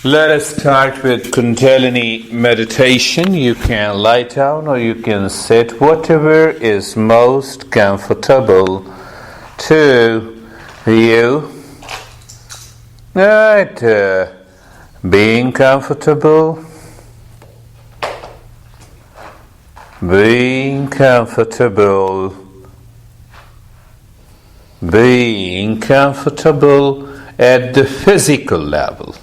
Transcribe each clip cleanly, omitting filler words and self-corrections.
Let us start with Kundalini meditation. You can lie down or you can sit, whatever is most comfortable to you. Right, being comfortable, being comfortable at the physical level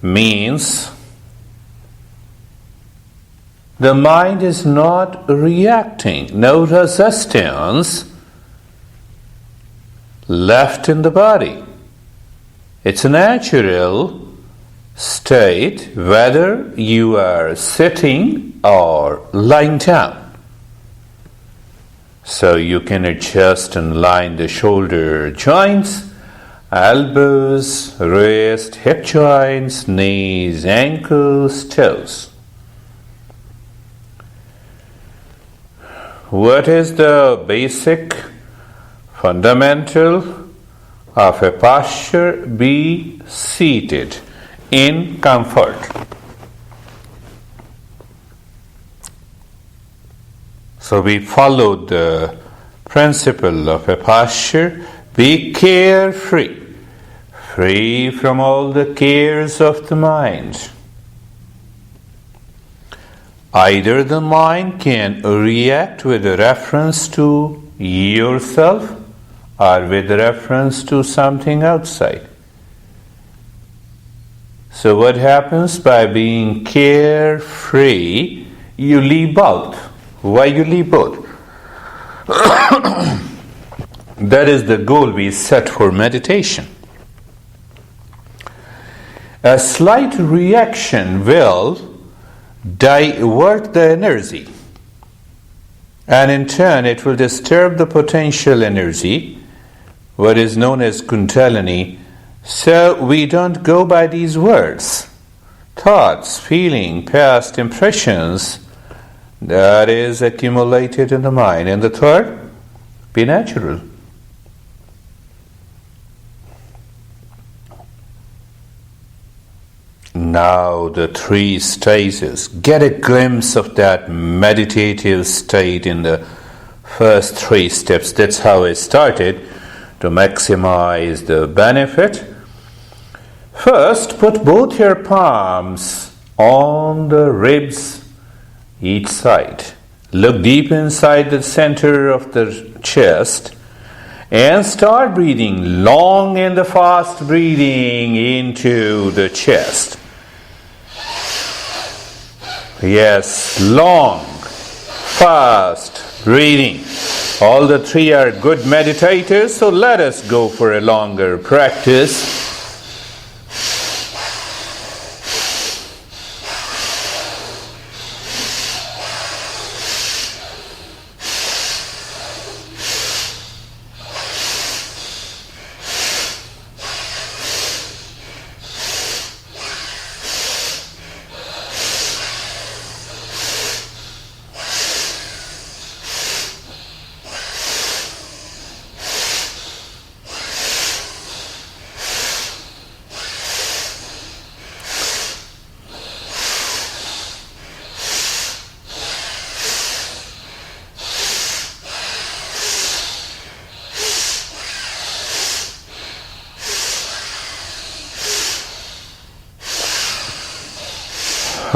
means the mind is not reacting, no resistance left in the body. It's a natural state whether you are sitting or lying down. So you can adjust and line the shoulder joints, elbows, wrist, hip joints, knees, ankles, toes. What is the basic fundamental of a posture? Be seated in comfort. So we followed the principle of a posture. Be carefree, free from all the cares of the mind. Either the mind can react with a reference to yourself or with reference to something outside. So what happens by being carefree? You leave both. Why you leave both? That is the goal we set for meditation. A slight reaction will divert the energy, and in turn it will disturb the potential energy, what is known as Kundalini. So we don't go by these words, thoughts, feeling, past impressions that is accumulated in the mind. And the third, be natural. Now the 3 stages. Get a glimpse of that meditative state in the first 3 steps. That's how I started to maximize the benefit. First, put both your palms on the ribs each side. Look deep inside the center of the chest and start breathing long and the fast breathing into the chest. Yes, long, fast breathing. All the 3 are good meditators, so let us go for a longer practice.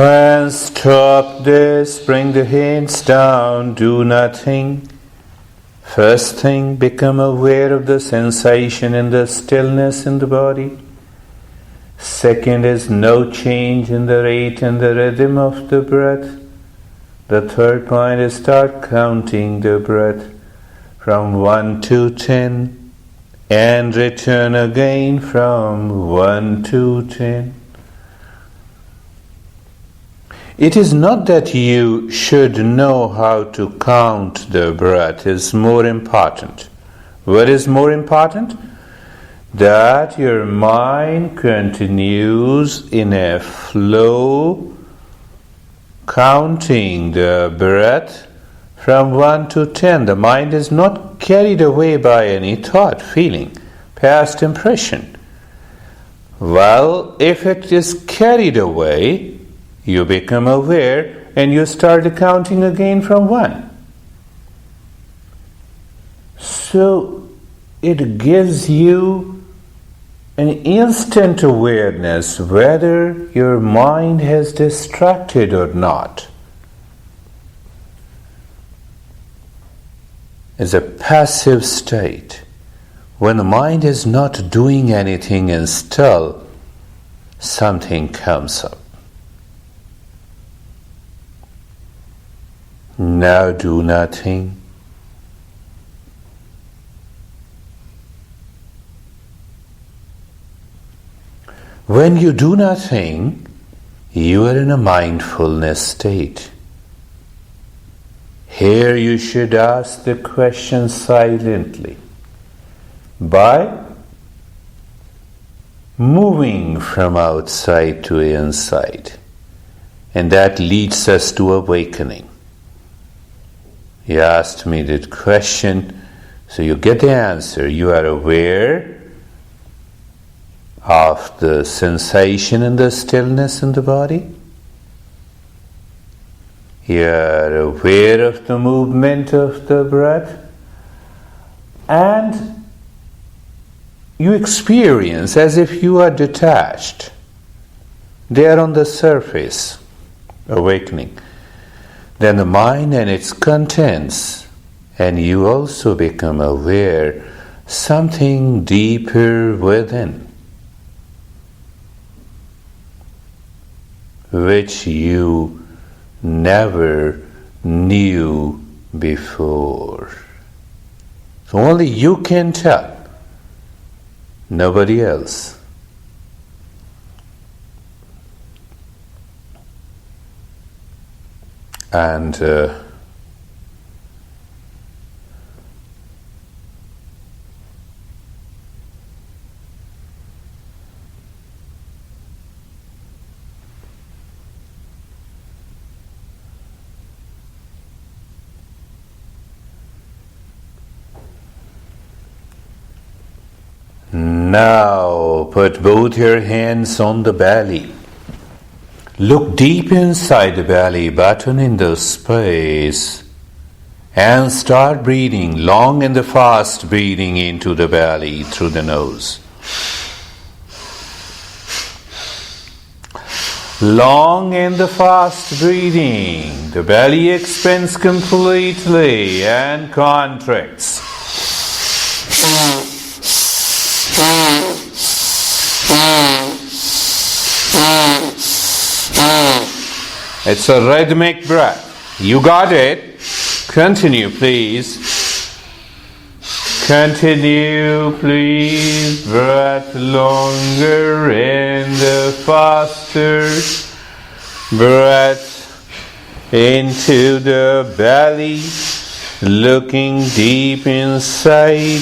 And stop this, bring the hands down, do nothing. First thing, become aware of the sensation and the stillness in the body. Second is no change in the rate and the rhythm of the breath. The third point is start counting the breath from 1 to 10 and return again from 1 to 10. It is not that you should know how to count the breath. It's more important. What is more important? That your mind continues in a flow, counting the breath from 1 to 10. The mind is not carried away by any thought, feeling, past impression. Well, if it is carried away, you become aware and you start counting again from 1. So it gives you an instant awareness whether your mind has distracted or not. It's a passive state. When the mind is not doing anything and still, something comes up. Now do nothing. When you do nothing, you are in a mindfulness state. Here you should ask the question silently by moving from outside to inside, and that leads us to awakening. You asked me that question, so you get the answer. You are aware of the sensation and the stillness in the body. You are aware of the movement of the breath, and you experience as if you are detached. They are on the surface, awakening. Then the mind and its contents, and you also become aware something deeper within, which you never knew before. So only you can tell. Nobody else. And now put both your hands on the belly. Look deep inside the belly button in the space and start breathing, long and fast breathing into the belly through the nose. Long and fast breathing. The belly expands completely and contracts. It's a rhythmic breath. You got it. Continue, please. Continue, please. Breath longer and faster. Breath into the belly, looking deep inside.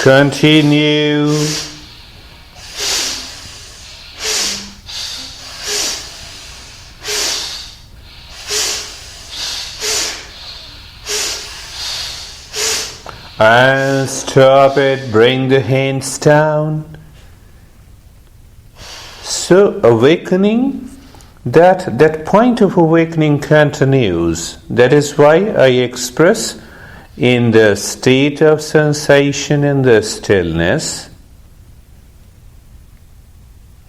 Continue. And stop it. Bring the hands down. So awakening, that point of awakening continues. That is why I express in the state of sensation in the stillness,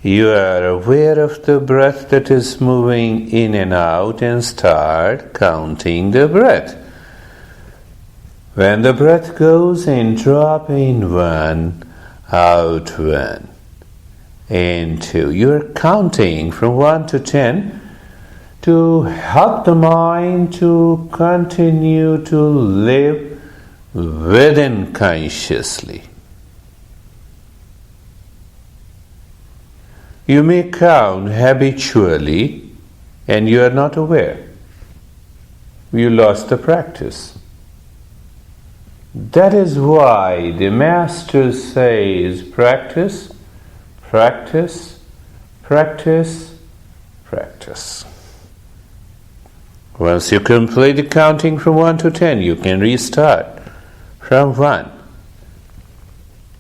you are aware of the breath that is moving in and out and start counting the breath. When the breath goes in, drop in 1, out 1, in 2. You are counting from 1 to 10 to help the mind to continue to live within consciously. You may count habitually and you are not aware. You lost the practice. That is why the Master says practice, practice, practice, practice. Once you complete the counting from 1 to 10, you can restart from 1.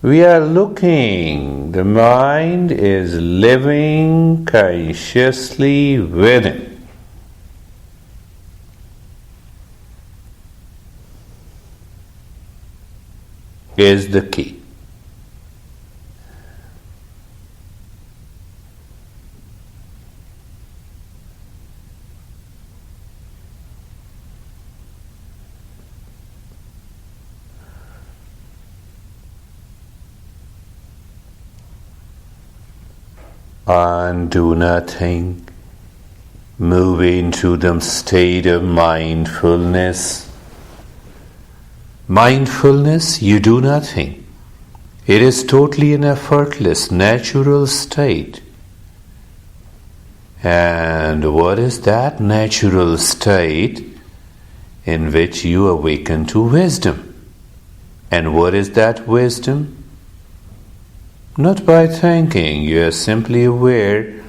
We are looking, the mind is living consciously within. Is the key. And do nothing, move into the state of mindfulness. Mindfulness, you do nothing. It is totally an effortless, natural state. And what is that natural state? In which you awaken to wisdom. And what is that wisdom? Not by thinking, you are simply aware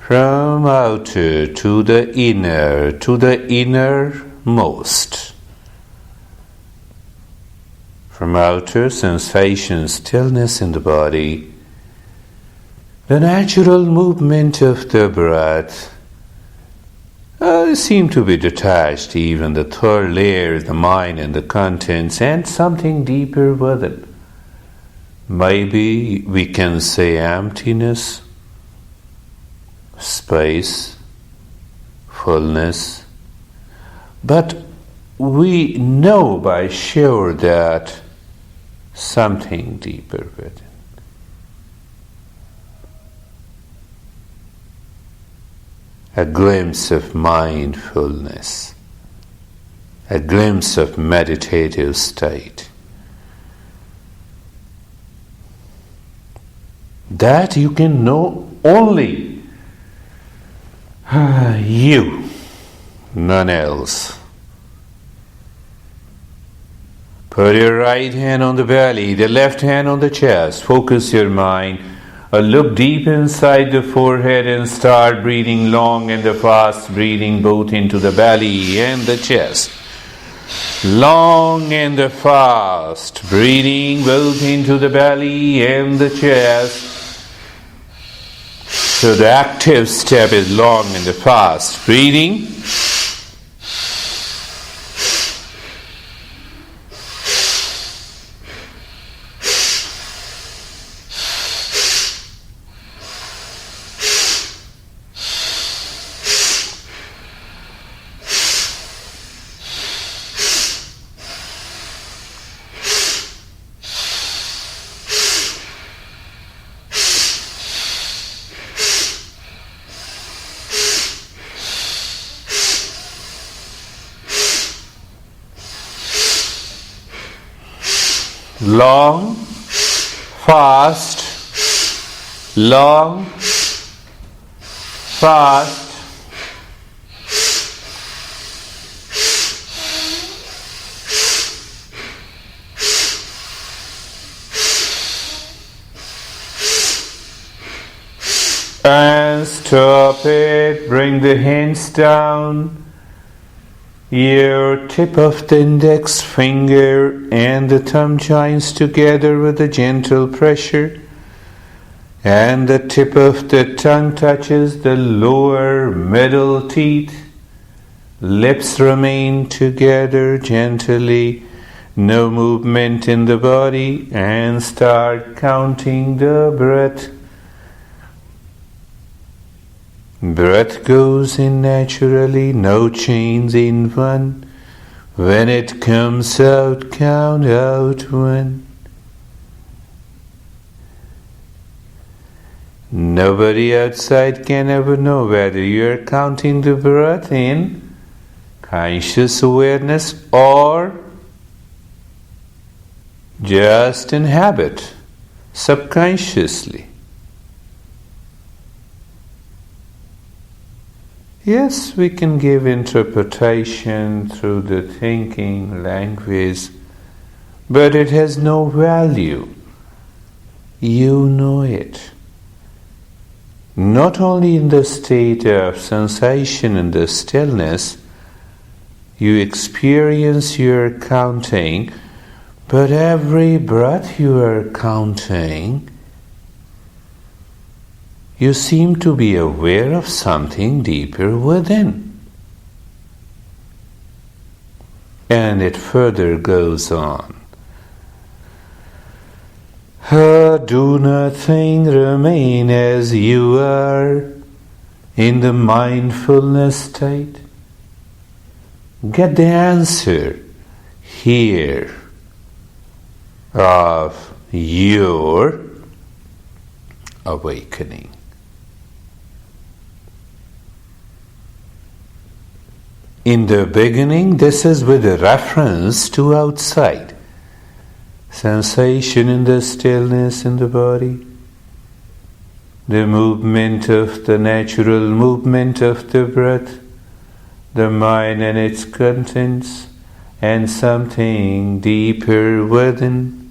from outer to the innermost. From outer sensation, stillness in the body, the natural movement of the breath seem to be detached, even the third layer, the mind and the contents, and something deeper within. Maybe we can say emptiness, space, fullness, but we know by sure that something deeper within. A glimpse of mindfulness, a glimpse of meditative state. That you can know only you, none else. Put your right hand on the belly, the left hand on the chest. Focus your mind. Look deep inside the forehead and start breathing long and the fast breathing both into the belly and the chest. Long and the fast breathing both into the belly and the chest. So the active step is long and the fast breathing. Long, fast, long, fast. And stop it, bring the hands down. Your tip of the index finger and the thumb joins together with a gentle pressure, and the tip of the tongue touches the lower middle teeth. Lips remain together gently, no movement in the body, and start counting the breath. Breath goes in naturally, no chains in one. When it comes out, count out 1. Nobody outside can ever know whether you are counting the breath in conscious awareness or just in habit, subconsciously. Yes, we can give interpretation through the thinking, language, but it has no value. You know it. Not only in the state of sensation and the stillness, you experience your counting, but every breath you are counting, you seem to be aware of something deeper within. And it further goes on. Do nothing, remain as you are in the mindfulness state. Get the answer here of your awakening. In the beginning, this is with a reference to outside. Sensation in the stillness in the body, the movement of the natural movement of the breath, the mind and its contents, and something deeper within.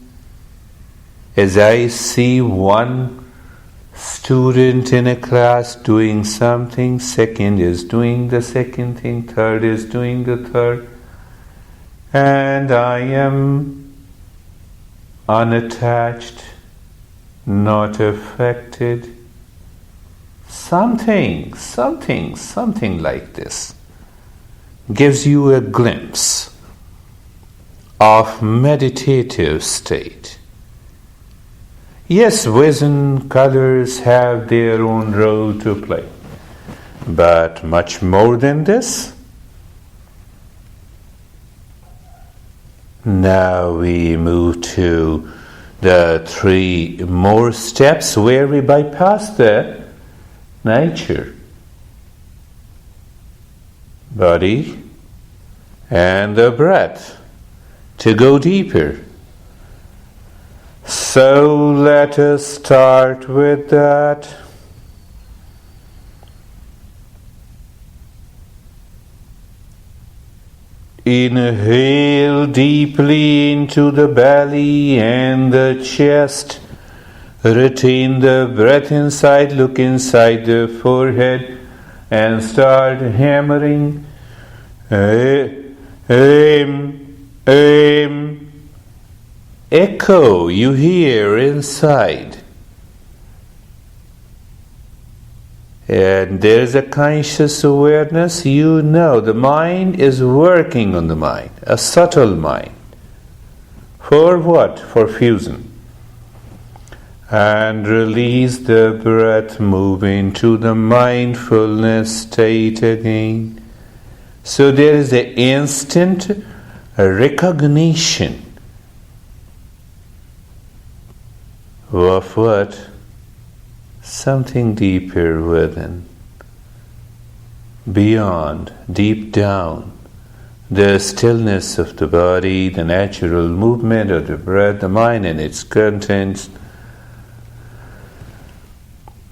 As I see one student in a class doing something, second is doing the second thing, third is doing the third, and I am unattached, not affected. Something like this gives you a glimpse of meditative state. Yes, vision, colors have their own role to play, but much more than this. Now we move to the 3 more steps where we bypass the nature, body, and the breath to go deeper. So let us start with that. Inhale deeply into the belly and the chest. Retain the breath inside, look inside the forehead and start hammering. Echo you hear inside. And there is a conscious awareness, you know the mind is working on the mind, a subtle mind. For what? For fusion. And release the breath, move into the mindfulness state again. So there is an instant recognition of what? Something deeper within, beyond, deep down, the stillness of the body, the natural movement of the breath, the mind and its contents.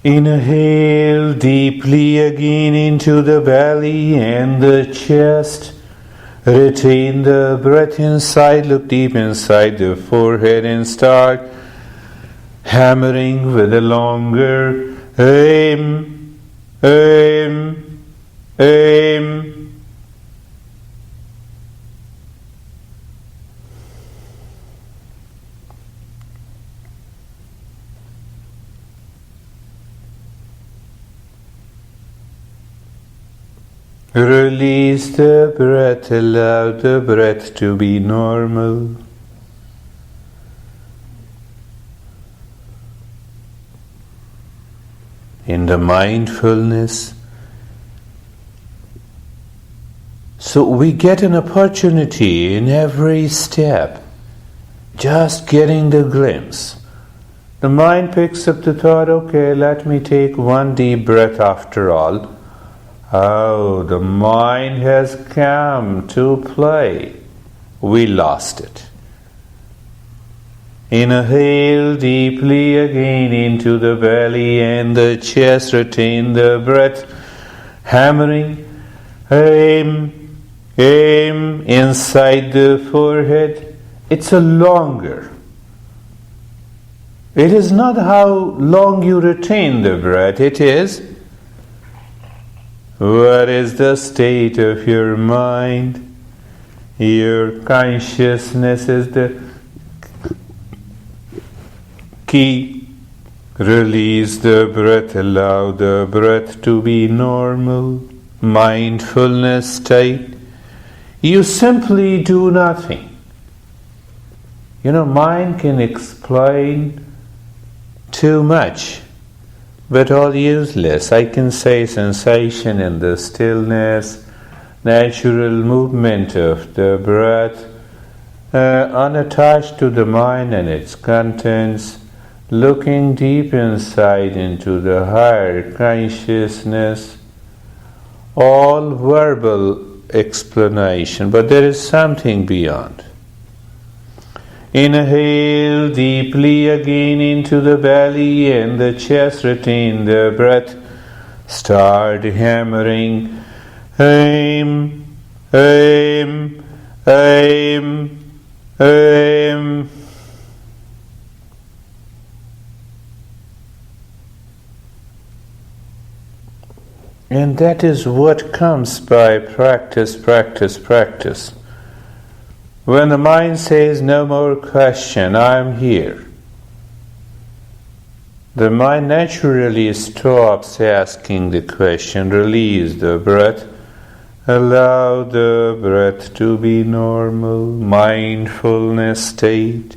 Inhale deeply again into the belly and the chest. Retain the breath inside, look deep inside the forehead and start hammering with a longer aim. Release the breath, allow the breath to be normal. In the mindfulness. So we get an opportunity in every step, just getting the glimpse. The mind picks up the thought, okay, let me take one deep breath after all. Oh, the mind has come to play. We lost it. Inhale deeply again into the belly and the chest. Retain the breath. Hammering. Aim inside the forehead. it's a longer. It is not how long you retain the breath, it is what is the state of your mind. Your consciousness is the key. Release the breath, allow the breath to be normal, mindfulness state. You simply do nothing. Mind can explain too much, but all useless. I can say sensation in the stillness, natural movement of the breath, unattached to the mind and its contents, looking deep inside into the higher consciousness, all verbal explanation, but there is something beyond. Inhale deeply again into the belly and the chest, retain the breath, start hammering, aim, aim, aim, aim. And that is what comes by practice, practice, practice. When the mind says, no more question, I am here, the mind naturally stops asking the question, release the breath, allow the breath to be normal, mindfulness state.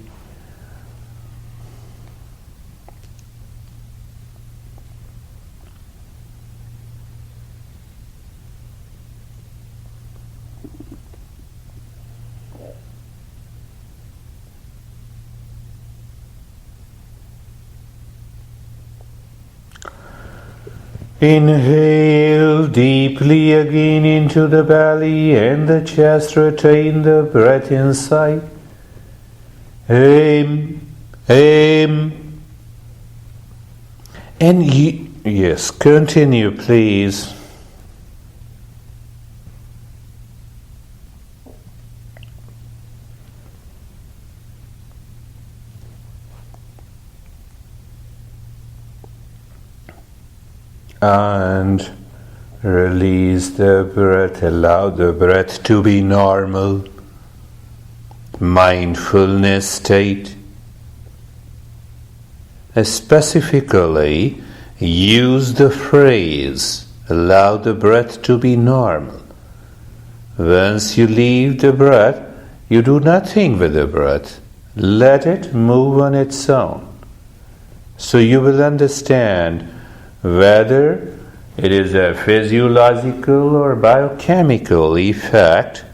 Inhale deeply again into the belly and the chest, retain the breath inside. Aim, aim. And yes, continue please. And release the breath, allow the breath to be normal, mindfulness state. Specifically, use the phrase, allow the breath to be normal. Once you leave the breath, you do nothing with the breath. Let it move on its own. So you will understand whether it is a physiological or biochemical effect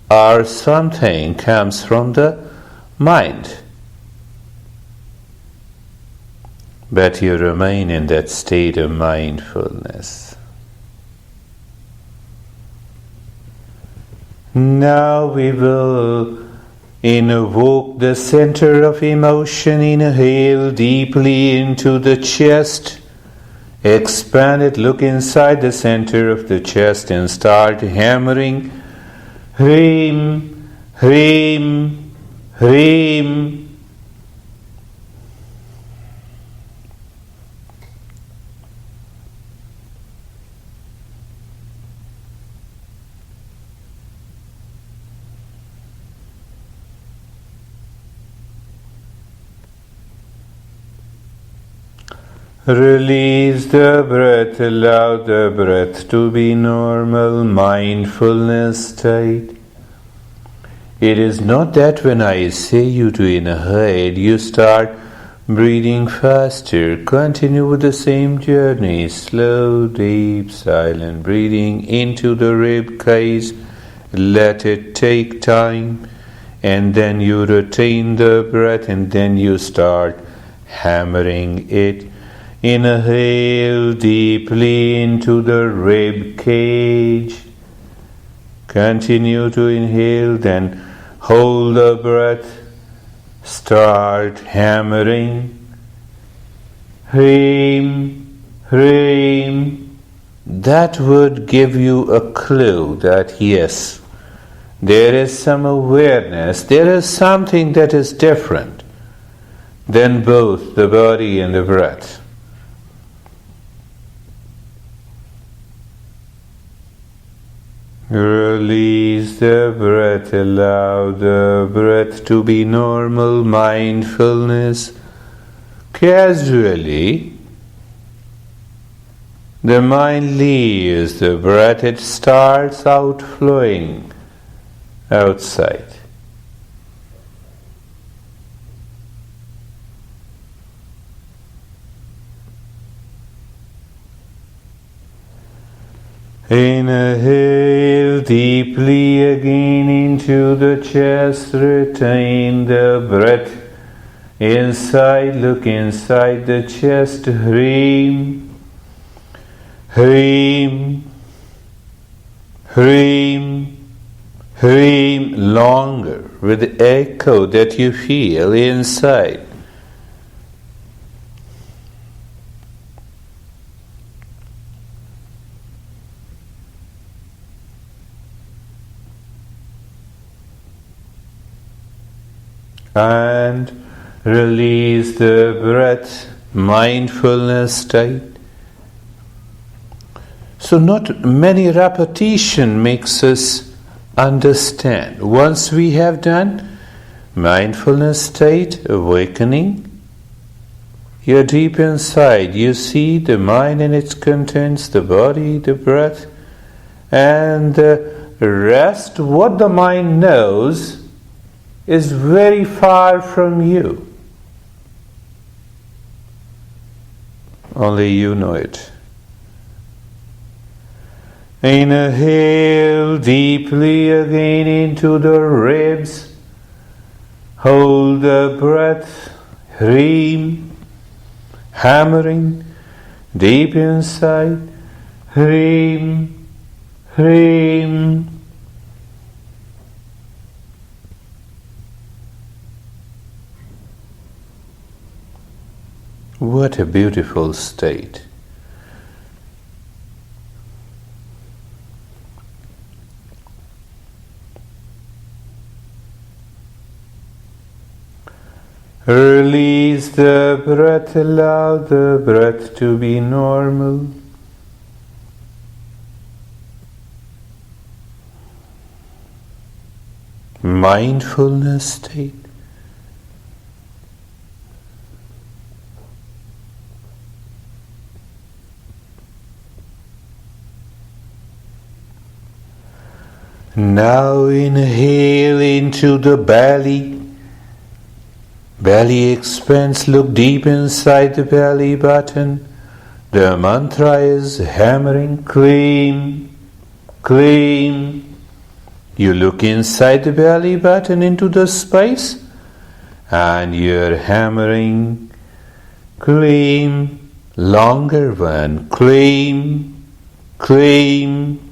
or something comes from the mind. But you remain in that state of mindfulness. Now we will invoke the center of emotion. Inhale deeply into the chest. Expand it, look inside the center of the chest and start hammering. Hrim, hrim, hrim. Release the breath, allow the breath to be normal, mindfulness state. It is not that when I say you to inhale, you start breathing faster. Continue with the same journey, slow, deep, silent breathing into the rib cage. Let it take time, and then you retain the breath, and then you start hammering it. Inhale deeply into the rib cage. Continue to inhale, then hold the breath. Start hammering. Hrim, hrim. That would give you a clue that yes, there is some awareness, there is something that is different than both the body and the breath. Release the breath, allow the breath to be normal mindfulness. Casually, the mind leaves the breath, it starts outflowing outside. Inhale deeply again into the chest, retain the breath inside, look inside the chest, Hreem, Hreem, Hreem, Hreem, longer with the echo that you feel inside. And release the breath, mindfulness state. So not many repetition makes us understand. Once we have done mindfulness state, awakening, you're deep inside. You see the mind and its contents, the body, the breath, and the rest, what the mind knows, is very far from you. Only you know it. Inhale deeply again into the ribs. Hold the breath. Hreem. Hammering deep inside. Hreem. Hreem. What a beautiful state. Release the breath, allow the breath to be normal. Mindfulness state. Now inhale into the belly. Belly expands, look deep inside the belly button. The mantra is hammering, clean, clean. You look inside the belly button into the space and you're hammering, clean, longer one, clean, clean.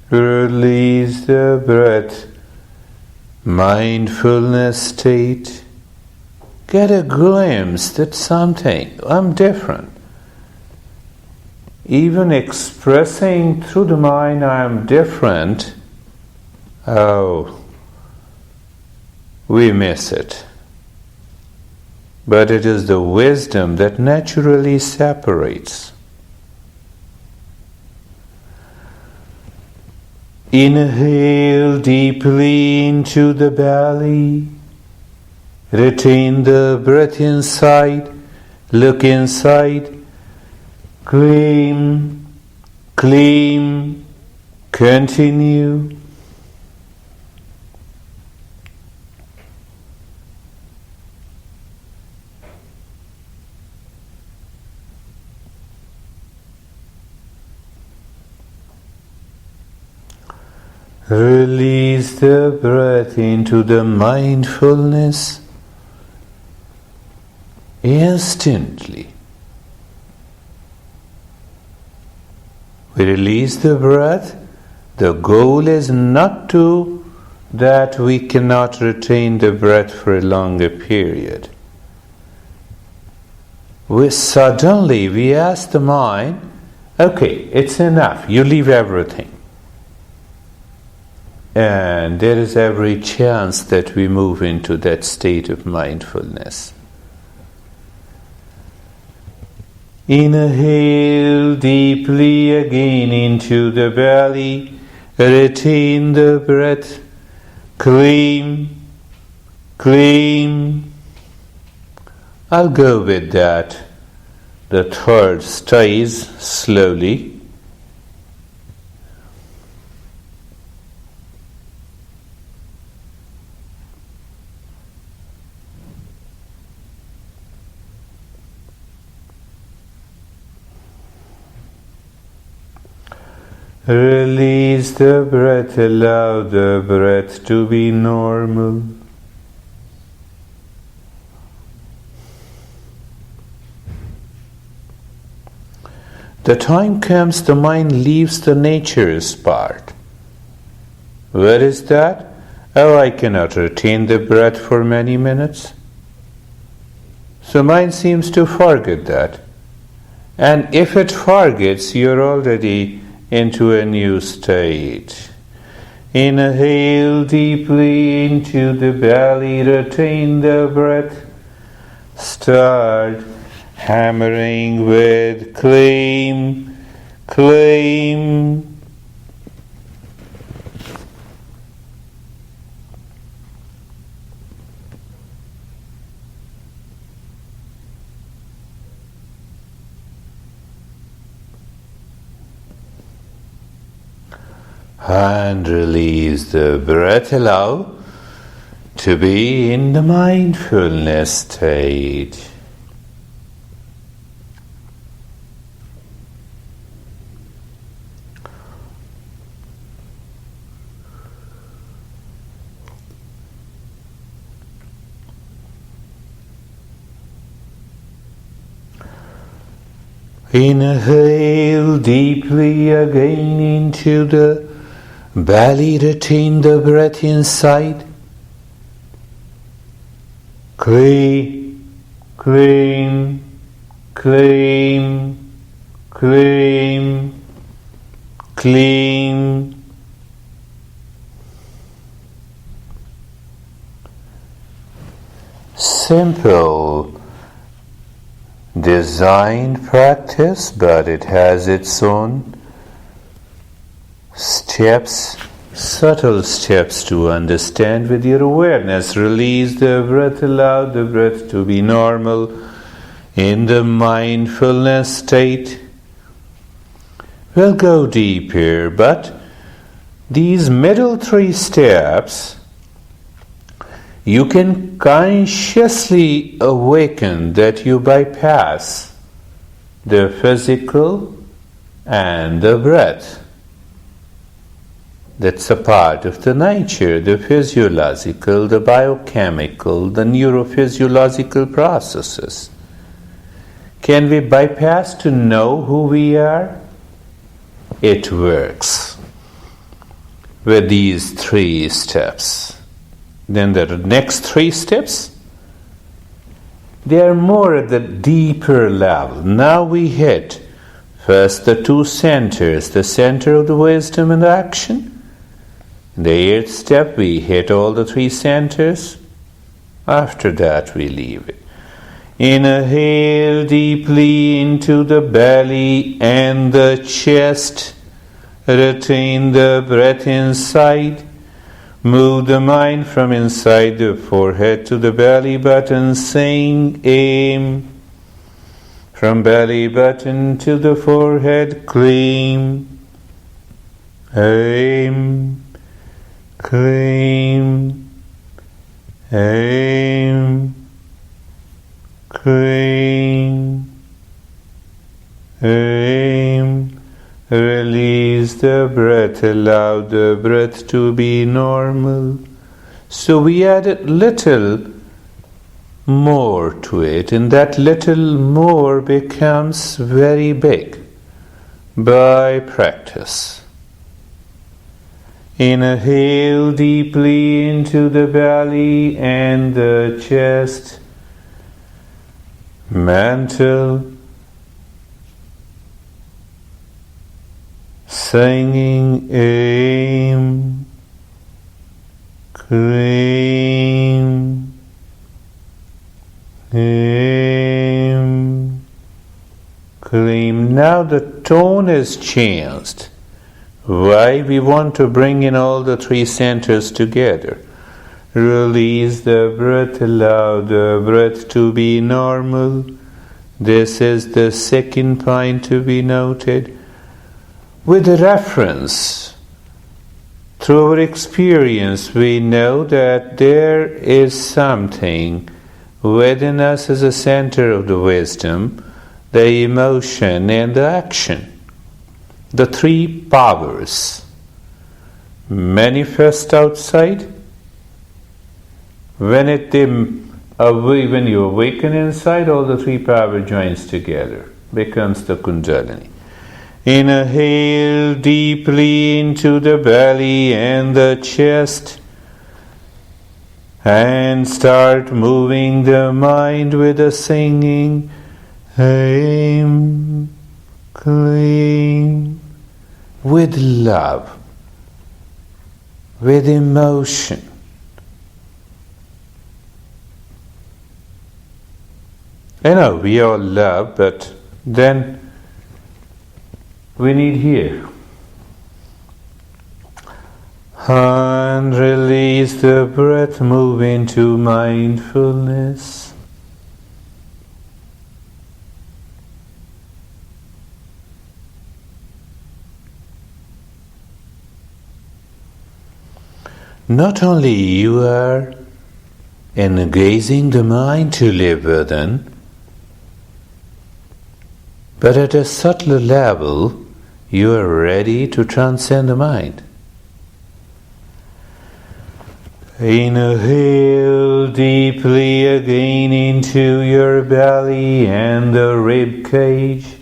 Release the breath, mindfulness state. Get a glimpse that something, I'm different. Even expressing through the mind I'm different, we miss it. But it is the wisdom that naturally separates. Inhale deeply into the belly. Retain the breath inside. Look inside. Clean, clean. Continue. Release the breath into the mindfulness instantly. We release the breath. The goal is not that we cannot retain the breath for a longer period. suddenly we ask the mind, okay, it's enough, you leave everything. And there is every chance that we move into that state of mindfulness. Inhale deeply again into the belly, retain the breath, claim. I'll go with that. The third stage slowly. Release the breath, allow the breath to be normal. The time comes the mind leaves the nature's part. Where is that? Oh, I cannot retain the breath for many minutes. So mind seems to forget that. And if it forgets, you're already into a new state. Inhale deeply into the belly, retain the breath. Start hammering with claim. And release the breath, allow to be in the mindfulness state. Inhale deeply again into the belly, retain the breath inside. Claim. Simple designed practice, but it has its own steps, subtle steps to understand with your awareness. Release the breath, allow the breath to be normal in the mindfulness state. We'll go deeper, but these middle three steps you can consciously awaken that you bypass the physical and the breath. That's a part of the nature, the physiological, the biochemical, the neurophysiological processes. Can we bypass to know who we are? It works with these three steps. Then the next three steps, they are more at the deeper level. Now we hit first the two centers, the center of the wisdom and the action. In the eighth step, we hit all the three centers. After that, we leave it. Inhale deeply into the belly and the chest. Retain the breath inside. Move the mind from inside the forehead to the belly button, saying aim. From belly button to the forehead, claim. Aim. Claim. Aim. Claim. Aim. Release the breath, allow the breath to be normal. So we added little more to it, and that little more becomes very big by practice. Inhale deeply into the belly and the chest. mental singing aim, claim, aim, claim. Now the tone has changed. Why? We want to bring in all the three centers together. Release the breath, allow the breath to be normal. This is the second point to be noted. With reference, through our experience, we know that there is something within us as a center of the wisdom, the emotion and the action. The three powers manifest outside. When you awaken inside, all the three power joins together, becomes the Kundalini. Inhale deeply into the belly and the chest, and start moving the mind with the singing aim, claim, with love, with emotion. I know we all love, but then we need here. And release the breath, move into mindfulness. Not only you are engaging the mind to live within, but at a subtler level, you are ready to transcend the mind. Inhale deeply again into your belly and the rib cage.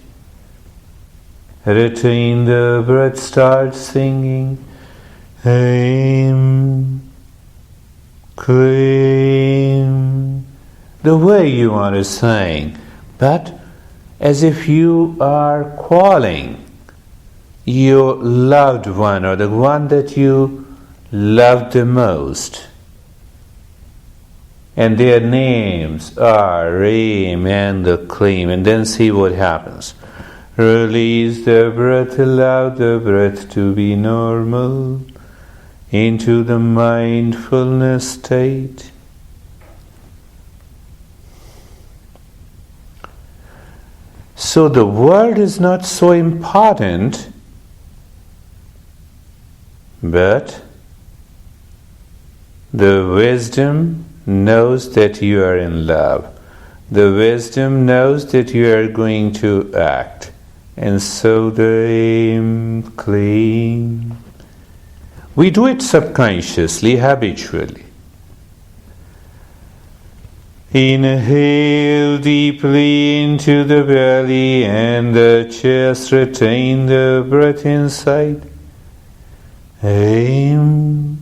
Retain the breath, start singing. Aim, claim, the way you want to sing, but as if you are calling your loved one or the one that you love the most. And their names are aim and the claim, and then see what happens. Release the breath, allow the breath to be normal. Into the mindfulness state. So the word is not so important, but the wisdom knows that you are in love. The wisdom knows that you are going to act. And so the aim, claim. We do it subconsciously, habitually. Inhale deeply into the belly and the chest. Retain the breath inside. Aim,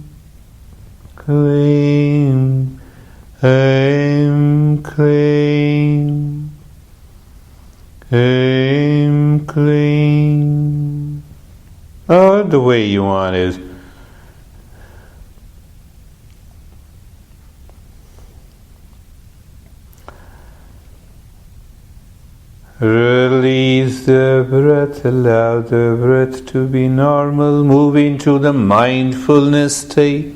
claim, aim, claim, aim, claim. Or the way you want is release the breath, allow the breath to be normal, move into the mindfulness state.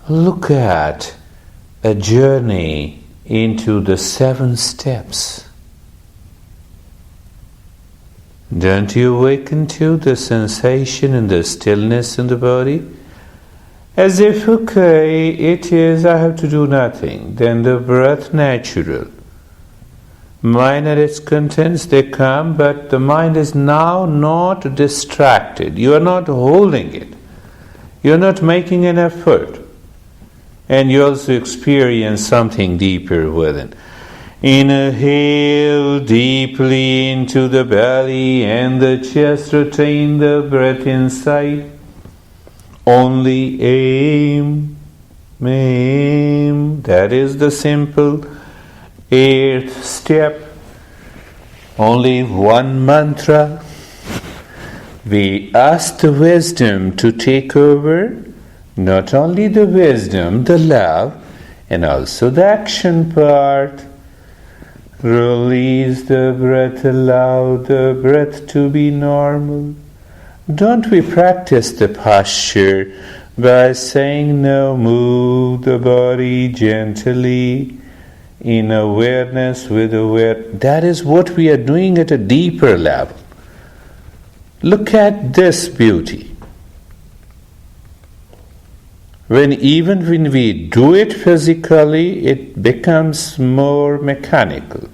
Look at a journey into the 7 steps. Don't you awaken to the sensation and the stillness in the body? As if, okay, it is, I have to do nothing. Then the breath natural. Mind and its contents, they come, but the mind is now not distracted. You are not holding it. You are not making an effort. And you also experience something deeper within. Inhale deeply into the belly and the chest. Retain the breath inside. Only aim, That is the simple 8th step. Only one mantra. We ask the wisdom to take over, not only the wisdom, the love, and also the action part. Release the breath, allow the breath to be normal. Don't we practice the posture by saying no, move the body gently in awareness with awareness. That is what we are doing at a deeper level. Look at this beauty. Even when we do it physically, it becomes more mechanical.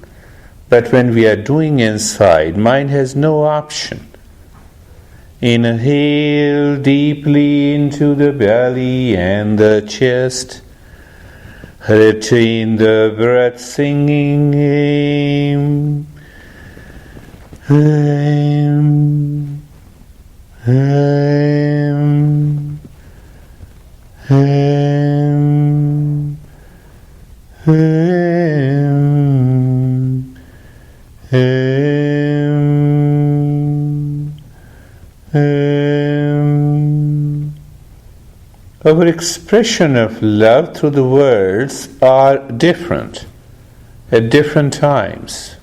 But when we are doing inside, mind has no option. Inhale deeply into the belly and the chest. Retain the breath, singing Aim. Aim. Aim. Aim. Aim. Aim. Our expression of love through the words are different at different times.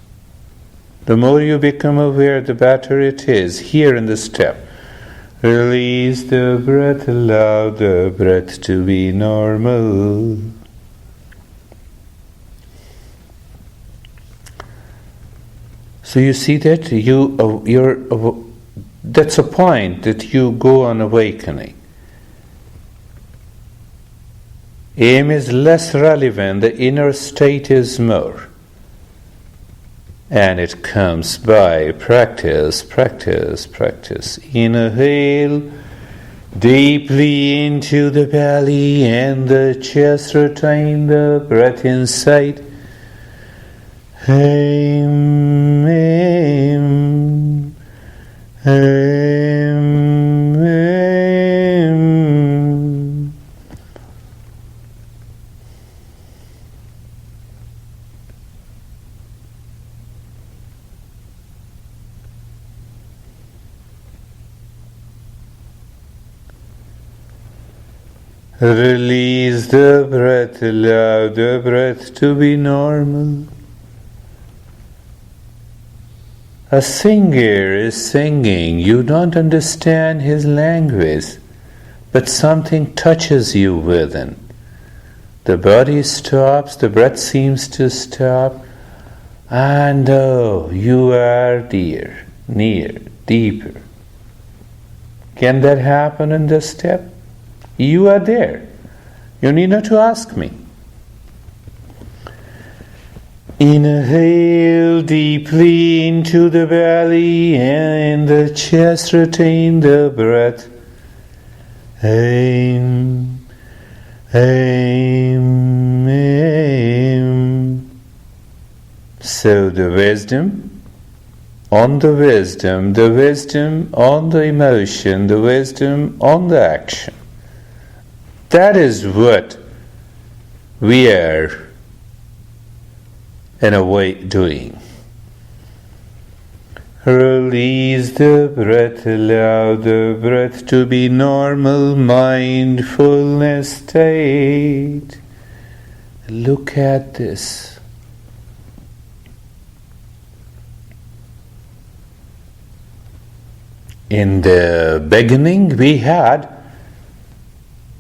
The more you become aware, the better it is. Here in the step, release the breath, allow the breath to be normal. So you see that that's a point that you go on awakening. Aim is less relevant, the inner state is more. And it comes by practice, practice, practice. Inhale deeply into the belly and the chest, retain the breath inside. Aim, aim, aim, aim. Release the breath, allow the breath to be normal. A singer is singing, you don't understand his language, but something touches you within. The body stops, the breath seems to stop, and oh, you are near, deeper. Can that happen in this step? You are there. You need not to ask me. Inhale deeply into the belly and the chest, retain the breath. Aim, aim, aim. So the wisdom on the wisdom on the emotion, the wisdom on the action. That is what we are in a way doing. Release the breath, allow the breath to be normal, mindfulness state. Look at this. In the beginning we had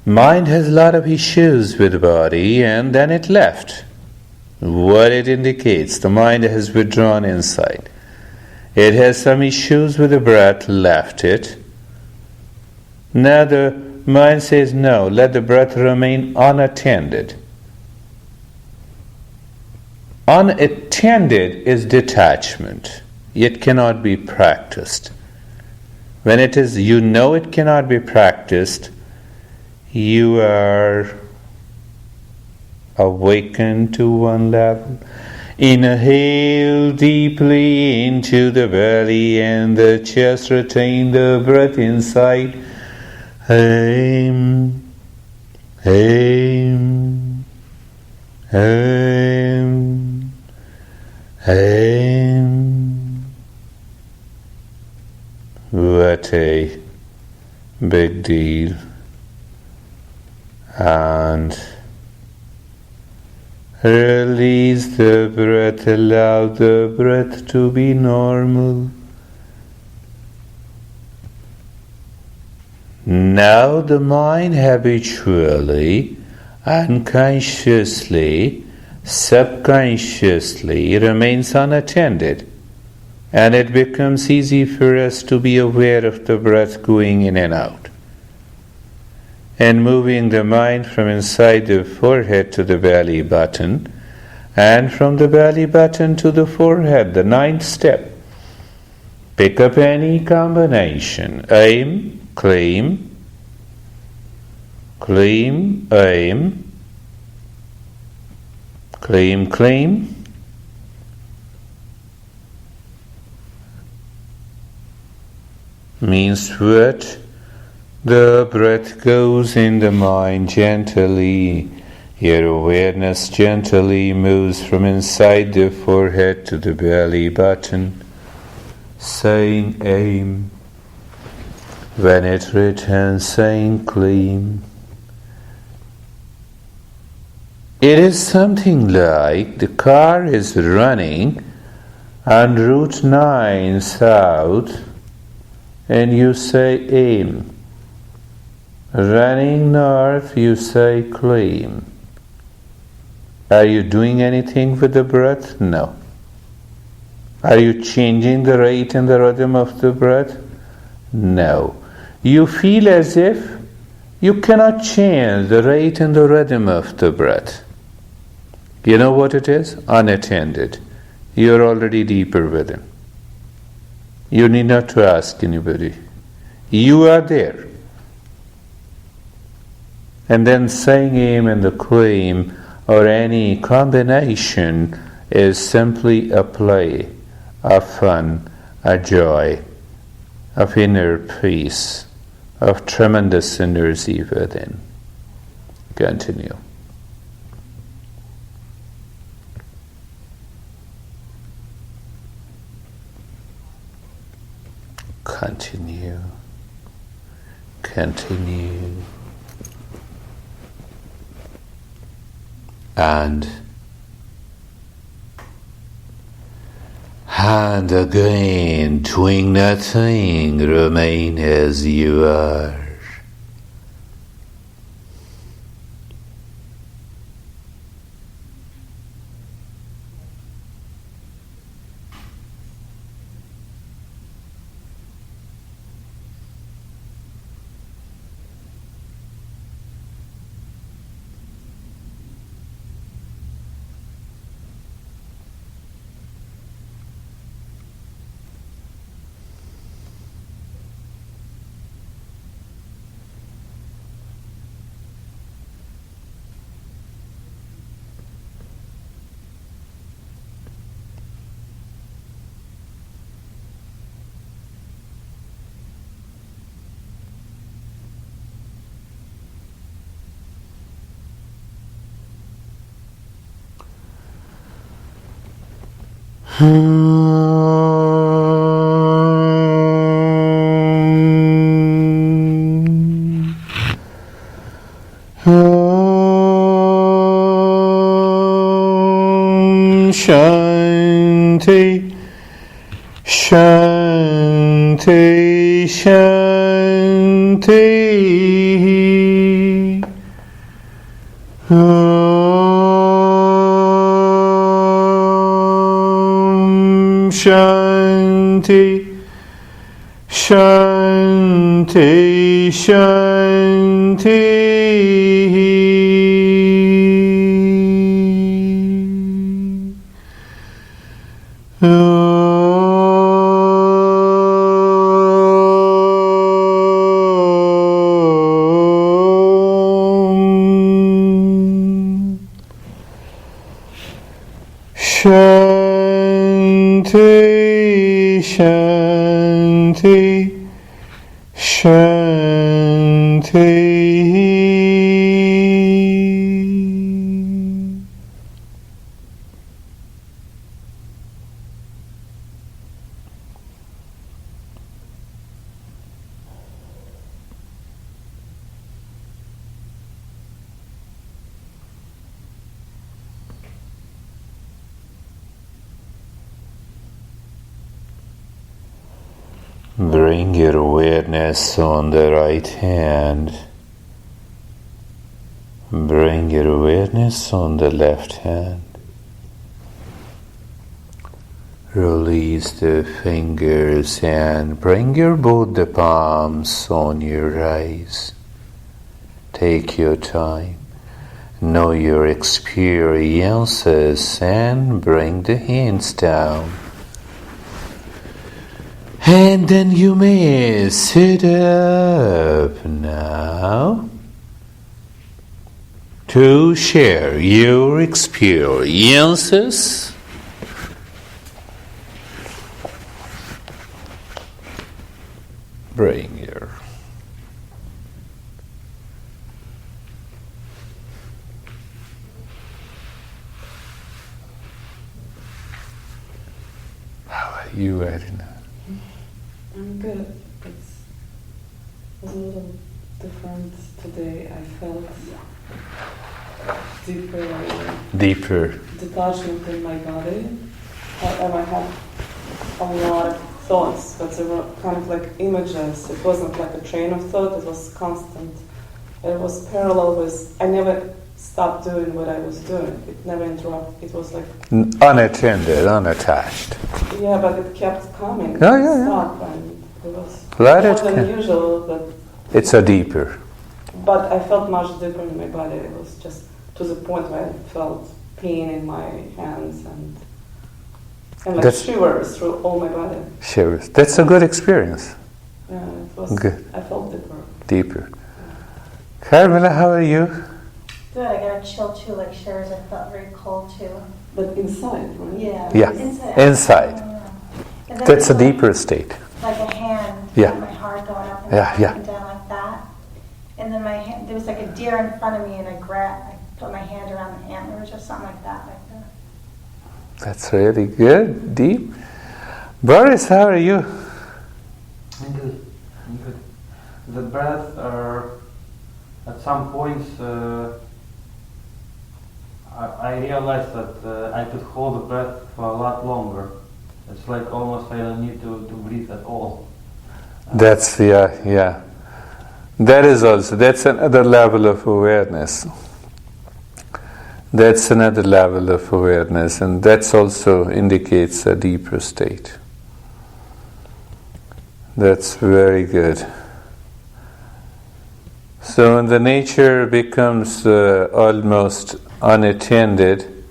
mind has a lot of issues with the body and then it left. What it indicates, the mind has withdrawn inside. It has some issues with the breath, left it. Now the mind says no, let the breath remain unattended. Unattended is detachment. It cannot be practiced. When it is, it cannot be practiced, you are awaken to one level. Inhale deeply into the belly and the chest, retain the breath inside. Aim, Aim, aim, aim. What a big deal. And release the breath, allow the breath to be normal. Now the mind habitually, unconsciously, subconsciously remains unattended, and it becomes easy for us to be aware of the breath going in and out, and moving the mind from inside the forehead to the belly button, and from the belly button to the forehead, the ninth step. Pick up any combination. Aim, claim, claim, aim, claim, claim. Means what? The breath goes in the mind gently. Your awareness gently moves from inside the forehead to the belly button, saying aim. When it returns, saying claim. It is something like the car is running on Route 9 south, and you say aim. Running north, you say claim. Are you doing anything with the breath? No. Are you changing the rate and the rhythm of the breath? No. You feel as if you cannot change the rate and the rhythm of the breath. You know what it is? Unattended. You're already deeper within. You need not to ask anybody. You are there. And then saying aim and the claim or any combination is simply a play, a fun, a joy, of inner peace, of tremendous energy within. Continue. Continue. Continue. And again, doing nothing, remain as you are. Shanti, Shanti, Shanti. Shanti, Shanti, Shanti. Shanti, Shanti, Shanti. Bring your awareness on the right hand. Bring your awareness on the left hand. Release the fingers and bring both the palms on your eyes. Take your time. Know your experiences and bring the hands down. And then you may sit up now to share your experiences. Bring your How are you, Edina? I'm good. It was a little different today. I felt deeper detachment in my body. However, I had a lot of thoughts, but they were kind of like images. It wasn't like a train of thought, it was constant. It was parallel with, I never stopped doing what I was doing. It never interrupted. It was like unattended, unattached. Yeah, but it kept coming. Yeah. And it was Let more it than usual, but it's a deeper. But I felt much deeper in my body. It was just to the point where I felt pain in my hands and like shivers through all my body. Shivers. That's a good experience. Yeah, it was good. I felt deeper. Deeper. Carmela, how are you? Good, I got a chill too, like shivers. I felt very cold too. But inside, right? Yeah. Inside. Yeah. That's a deeper state. Like a hand. Yeah. My heart going up and Yeah. down and down like that. And then my hand, there was like a deer in front of me, and I put my hand around the antlers or something like that. That's really good, deep. Boris, how are you? I'm good. The breath, at some points, I realized that I could hold the breath for a lot longer. It's like almost I don't need to breathe at all. That's, yeah. That's another level of awareness. That's another level of awareness, and that also indicates a deeper state. That's very good. So when the nature becomes almost unattended,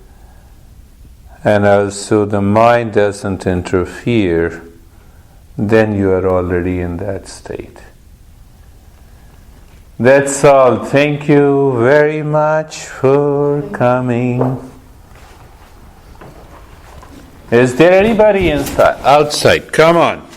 and also the mind doesn't interfere, then you are already in that state. That's all. Thank you very much for coming. Is there anybody outside? Come on.